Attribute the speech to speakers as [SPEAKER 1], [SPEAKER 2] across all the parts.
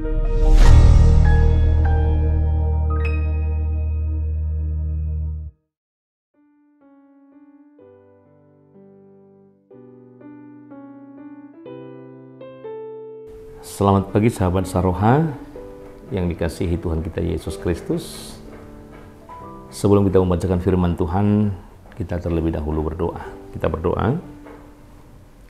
[SPEAKER 1] Selamat pagi sahabat Saroha yang dikasihi Tuhan kita Yesus Kristus. Sebelum kita membacakan firman Tuhan, kita terlebih dahulu berdoa. Kita berdoa,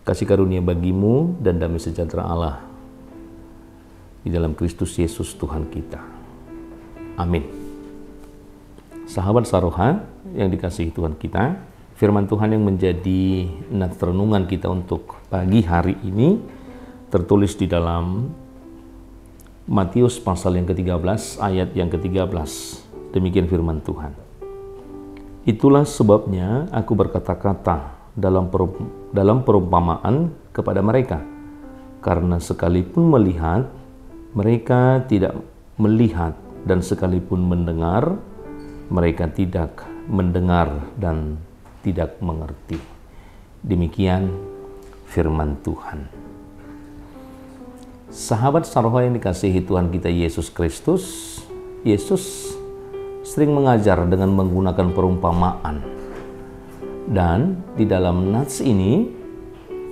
[SPEAKER 1] kasih karunia bagimu dan damai sejahtera Allah di dalam Kristus Yesus Tuhan kita. Amin. Sahabat Saroha yang dikasihi Tuhan kita, firman Tuhan yang menjadi nats renungan kita untuk pagi hari ini tertulis di dalam Matius pasal yang ke-13 ayat yang ke-13. Demikian firman Tuhan. Itulah sebabnya aku berkata-kata dalam perumpamaan kepada mereka, karena sekalipun melihat, mereka tidak melihat, dan sekalipun mendengar, mereka tidak mendengar dan tidak mengerti. Demikian firman Tuhan. Sahabat Saroha yang dikasihi Tuhan kita Yesus Kristus, Yesus sering mengajar dengan menggunakan perumpamaan. Dan di dalam nats ini,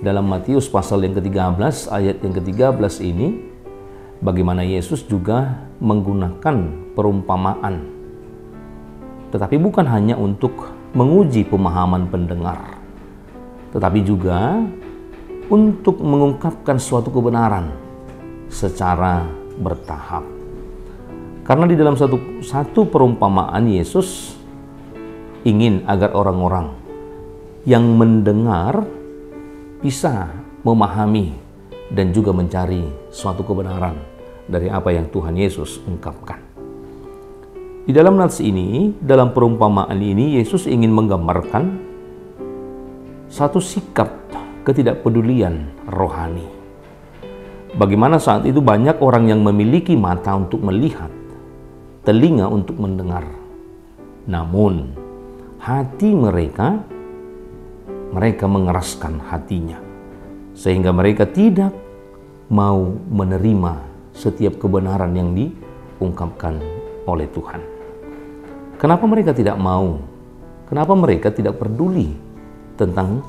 [SPEAKER 1] dalam Matius pasal yang ke-13 ayat yang ke-13 ini, bagaimana Yesus juga menggunakan perumpamaan. Tetapi bukan hanya untuk menguji pemahaman pendengar, tetapi juga untuk mengungkapkan suatu kebenaran secara bertahap. Karena di dalam satu perumpamaan Yesus ingin agar orang-orang yang mendengar bisa memahami dan juga mencari suatu kebenaran dari apa yang Tuhan Yesus ungkapkan. Di dalam nats ini, dalam perumpamaan ini, Yesus ingin menggambarkan satu sikap ketidakpedulian rohani. Bagaimana saat itu banyak orang yang memiliki mata untuk melihat, telinga untuk mendengar. Namun, hati mereka mengeraskan hatinya. Sehingga mereka tidak mau menerima setiap kebenaran yang diungkapkan oleh Tuhan. Kenapa mereka tidak mau? Kenapa mereka tidak peduli tentang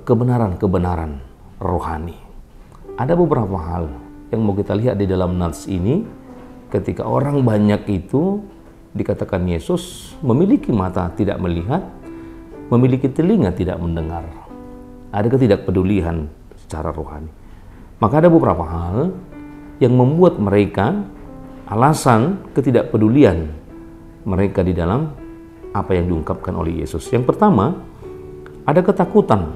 [SPEAKER 1] kebenaran-kebenaran rohani? Ada beberapa hal yang mau kita lihat di dalam nats ini. Ketika orang banyak itu dikatakan Yesus memiliki mata tidak melihat, memiliki telinga tidak mendengar. Ada ketidakpedulian secara rohani. Maka ada beberapa hal yang membuat mereka alasan ketidakpedulian mereka di dalam apa yang diungkapkan oleh Yesus. Yang pertama, ada ketakutan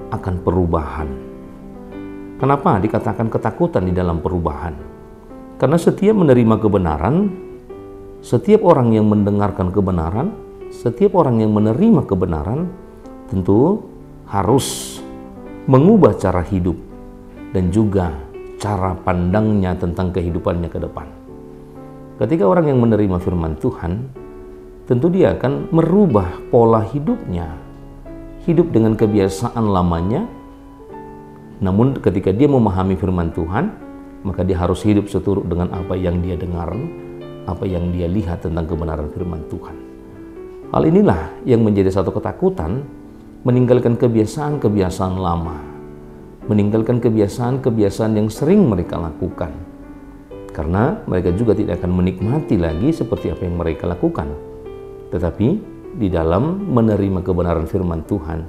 [SPEAKER 1] akan perubahan. Kenapa dikatakan ketakutan di dalam perubahan? Karena setiap menerima kebenaran, setiap orang yang mendengarkan kebenaran, setiap orang yang menerima kebenaran, tentu harus mengubah cara hidup dan juga cara pandangnya tentang kehidupannya ke depan. Ketika orang yang menerima firman Tuhan, tentu dia akan merubah pola hidupnya, hidup dengan kebiasaan lamanya. Namun ketika dia memahami firman Tuhan, maka dia harus hidup seturut dengan apa yang dia dengar, apa yang dia lihat tentang kebenaran firman Tuhan. Hal inilah yang menjadi satu ketakutan, meninggalkan kebiasaan-kebiasaan lama, meninggalkan kebiasaan-kebiasaan yang sering mereka lakukan. Karena mereka juga tidak akan menikmati lagi seperti apa yang mereka lakukan. Tetapi di dalam menerima kebenaran firman Tuhan,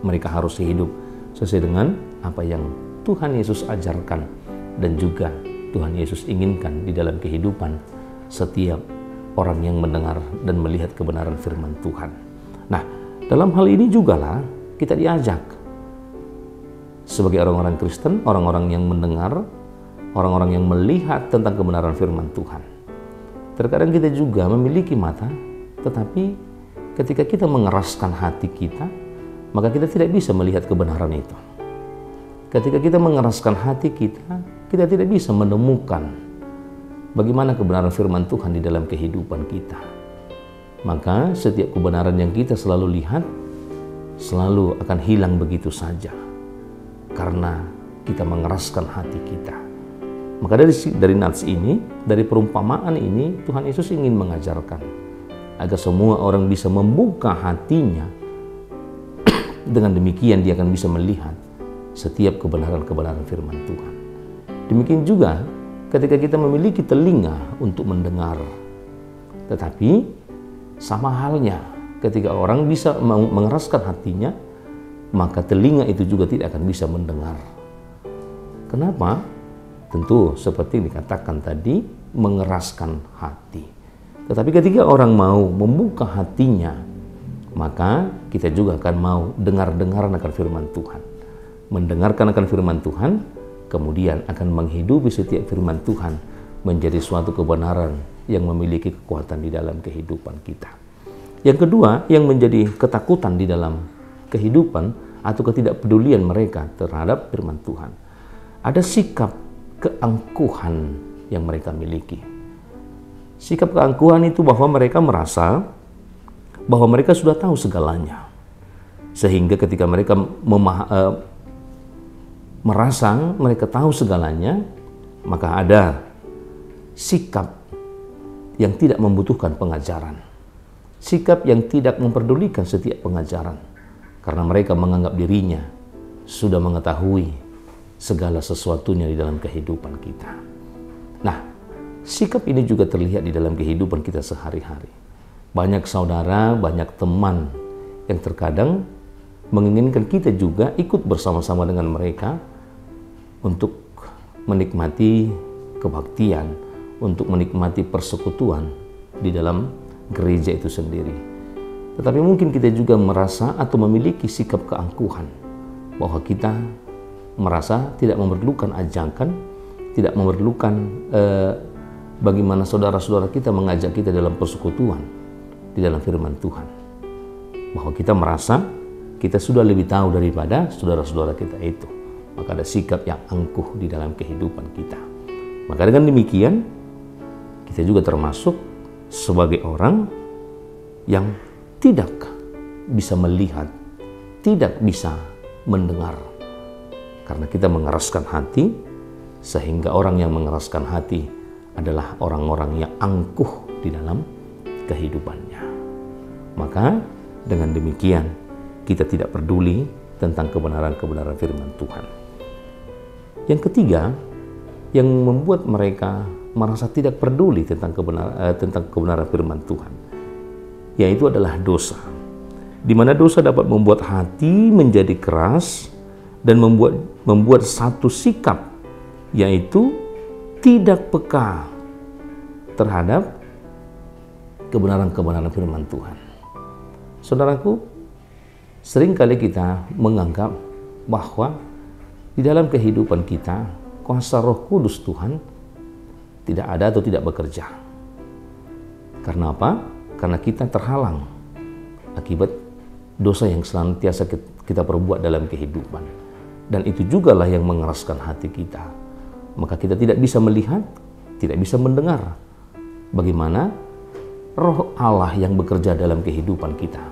[SPEAKER 1] mereka harus hidup sesuai dengan apa yang Tuhan Yesus ajarkan dan juga Tuhan Yesus inginkan di dalam kehidupan setiap orang yang mendengar dan melihat kebenaran firman Tuhan. Nah, dalam hal ini jugalah kita diajak sebagai orang-orang Kristen, orang-orang yang mendengar, orang-orang yang melihat tentang kebenaran firman Tuhan. Terkadang kita juga memiliki mata, tetapi ketika kita mengeraskan hati kita, maka kita tidak bisa melihat kebenaran itu. Ketika kita mengeraskan hati kita tidak bisa menemukan bagaimana kebenaran firman Tuhan di dalam kehidupan kita. Maka setiap kebenaran yang kita selalu lihat, selalu akan hilang begitu saja. Karena kita mengeraskan hati kita. Maka dari nats ini, dari perumpamaan ini, Tuhan Yesus ingin mengajarkan agar semua orang bisa membuka hatinya. Dengan demikian dia akan bisa melihat setiap kebenaran-kebenaran firman Tuhan. Demikian juga ketika kita memiliki telinga untuk mendengar. Tetapi sama halnya ketika orang bisa mengeraskan hatinya, maka telinga itu juga tidak akan bisa mendengar. Kenapa? Tentu seperti yang dikatakan tadi, mengeraskan hati. Tetapi ketika orang mau membuka hatinya, maka kita juga akan mau dengar-dengaran akan firman Tuhan. Mendengarkan akan firman Tuhan, kemudian akan menghidupi setiap firman Tuhan menjadi suatu kebenaran yang memiliki kekuatan di dalam kehidupan kita. Yang kedua, yang menjadi ketakutan di dalam kehidupan atau ketidakpedulian mereka terhadap firman Tuhan, ada sikap keangkuhan yang mereka miliki. Sikap keangkuhan itu bahwa mereka merasa bahwa mereka sudah tahu segalanya. Sehingga ketika mereka merasa mereka tahu segalanya, maka ada sikap yang tidak membutuhkan pengajaran. Sikap yang tidak memperdulikan setiap pengajaran. Karena mereka menganggap dirinya sudah mengetahui segala sesuatunya di dalam kehidupan kita. Nah, sikap ini juga terlihat di dalam kehidupan kita sehari-hari. Banyak saudara, banyak teman yang terkadang menginginkan kita juga ikut bersama-sama dengan mereka untuk menikmati kebaktian, untuk menikmati persekutuan di dalam gereja itu sendiri. Tetapi mungkin kita juga merasa atau memiliki sikap keangkuhan bahwa kita merasa tidak memerlukan ajakan, tidak memerlukan bagaimana saudara-saudara kita mengajak kita dalam persekutuan di dalam firman Tuhan. Bahwa kita merasa kita sudah lebih tahu daripada saudara-saudara kita itu. Maka ada sikap yang angkuh di dalam kehidupan kita. Maka dengan demikian, kita juga termasuk sebagai orang yang tidak bisa melihat, tidak bisa mendengar. Karena kita mengeraskan hati, sehingga orang yang mengeraskan hati adalah orang-orang yang angkuh di dalam kehidupannya. Maka dengan demikian kita tidak peduli tentang kebenaran-kebenaran firman Tuhan. Yang ketiga, yang membuat mereka merasa tidak peduli tentang kebenaran firman Tuhan, yaitu adalah dosa. Di mana dosa dapat membuat hati menjadi keras dan membuat satu sikap, yaitu tidak peka terhadap kebenaran-kebenaran firman Tuhan. Saudaraku, seringkali kita menganggap bahwa di dalam kehidupan kita, kuasa Roh Kudus Tuhan tidak ada atau tidak bekerja. Karena apa? Karena kita terhalang akibat dosa yang senantiasa kita perbuat dalam kehidupan. Dan itu jugalah yang mengeraskan hati kita. Maka kita tidak bisa melihat, tidak bisa mendengar bagaimana Roh Allah yang bekerja dalam kehidupan kita.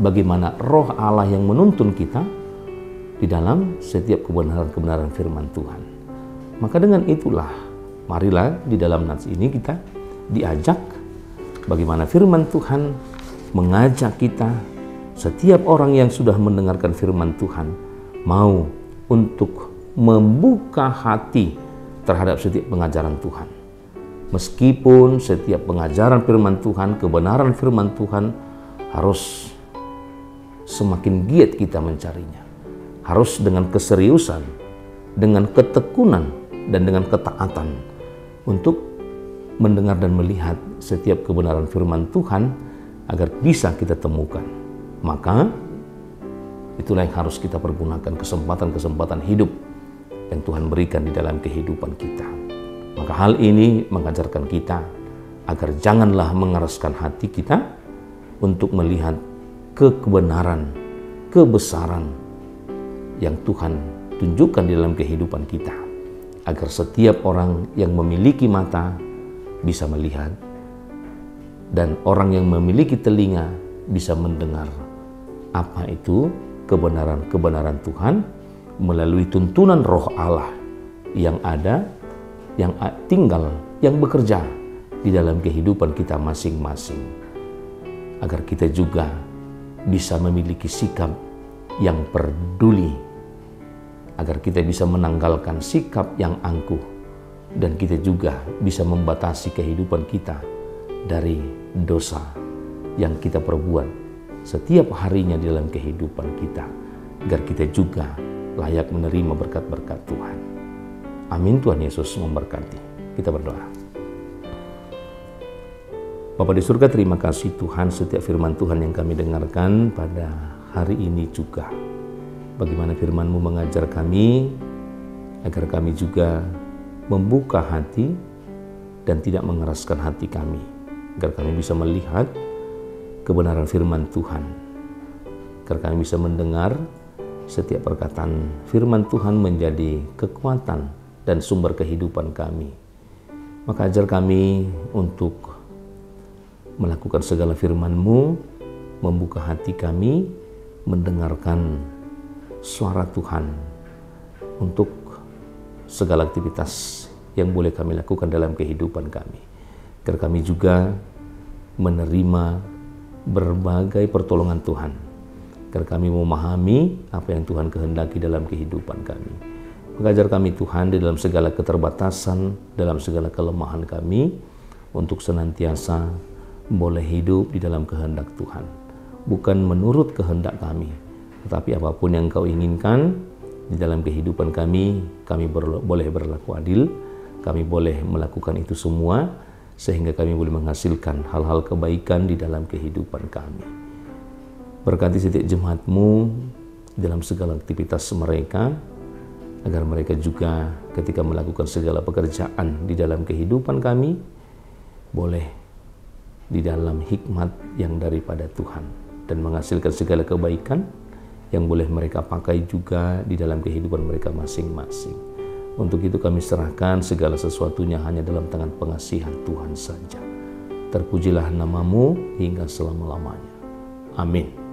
[SPEAKER 1] Bagaimana Roh Allah yang menuntun kita di dalam setiap kebenaran-kebenaran firman Tuhan. Maka dengan itulah, marilah di dalam nats ini kita diajak bagaimana firman Tuhan mengajak kita, setiap orang yang sudah mendengarkan firman Tuhan, mau untuk membuka hati terhadap setiap pengajaran Tuhan. Meskipun setiap pengajaran firman Tuhan, kebenaran firman Tuhan harus semakin giat kita mencarinya. Harus dengan keseriusan, dengan ketekunan, dan dengan ketaatan untuk mendengar dan melihat setiap kebenaran firman Tuhan agar bisa kita temukan. Maka itulah yang harus kita pergunakan, kesempatan-kesempatan hidup yang Tuhan berikan di dalam kehidupan kita. Maka hal ini mengajarkan kita agar janganlah mengeraskan hati kita untuk melihat kebenaran, kebesaran yang Tuhan tunjukkan di dalam kehidupan kita. Agar setiap orang yang memiliki mata bisa melihat, dan orang yang memiliki telinga bisa mendengar apa itu kebenaran-kebenaran Tuhan melalui tuntunan Roh Allah yang ada yang tinggal, yang bekerja di dalam kehidupan kita masing-masing. Agar kita juga bisa memiliki sikap yang peduli, agar kita bisa menanggalkan sikap yang angkuh, dan kita juga bisa membatasi kehidupan kita dari dosa yang kita perbuat setiap harinya di dalam kehidupan kita, agar kita juga layak menerima berkat-berkat Tuhan. Amin. Tuhan Yesus memberkati. Kita berdoa. Bapa di surga, terima kasih Tuhan setiap firman Tuhan yang kami dengarkan pada hari ini juga. Bagaimana firman-Mu mengajar kami, agar kami juga membuka hati dan tidak mengeraskan hati kami, agar kami bisa melihat kebenaran firman Tuhan, agar kami bisa mendengar setiap perkataan firman Tuhan menjadi kekuatan dan sumber kehidupan kami. Maka ajar kami untuk melakukan segala firman-Mu, membuka hati kami, mendengarkan suara Tuhan untuk segala aktivitas yang boleh kami lakukan dalam kehidupan kami. Agar kami juga menerima berbagai pertolongan Tuhan, agar kami memahami apa yang Tuhan kehendaki dalam kehidupan kami. Mengajar kami Tuhan di dalam segala keterbatasan, dalam segala kelemahan kami, untuk senantiasa boleh hidup di dalam kehendak Tuhan. Bukan menurut kehendak kami, tetapi apapun yang Engkau inginkan di dalam kehidupan kami boleh berlaku adil, kami boleh melakukan itu semua, sehingga kami boleh menghasilkan hal-hal kebaikan di dalam kehidupan kami. Berkati setiap jemaat-Mu dalam segala aktivitas mereka, agar mereka juga ketika melakukan segala pekerjaan di dalam kehidupan kami, boleh di dalam hikmat yang daripada Tuhan, dan menghasilkan segala kebaikan yang boleh mereka pakai juga di dalam kehidupan mereka masing-masing. Untuk itu kami serahkan segala sesuatunya hanya dalam tangan pengasihan Tuhan saja. Terpujilah nama-Mu hingga selama-lamanya. Amin.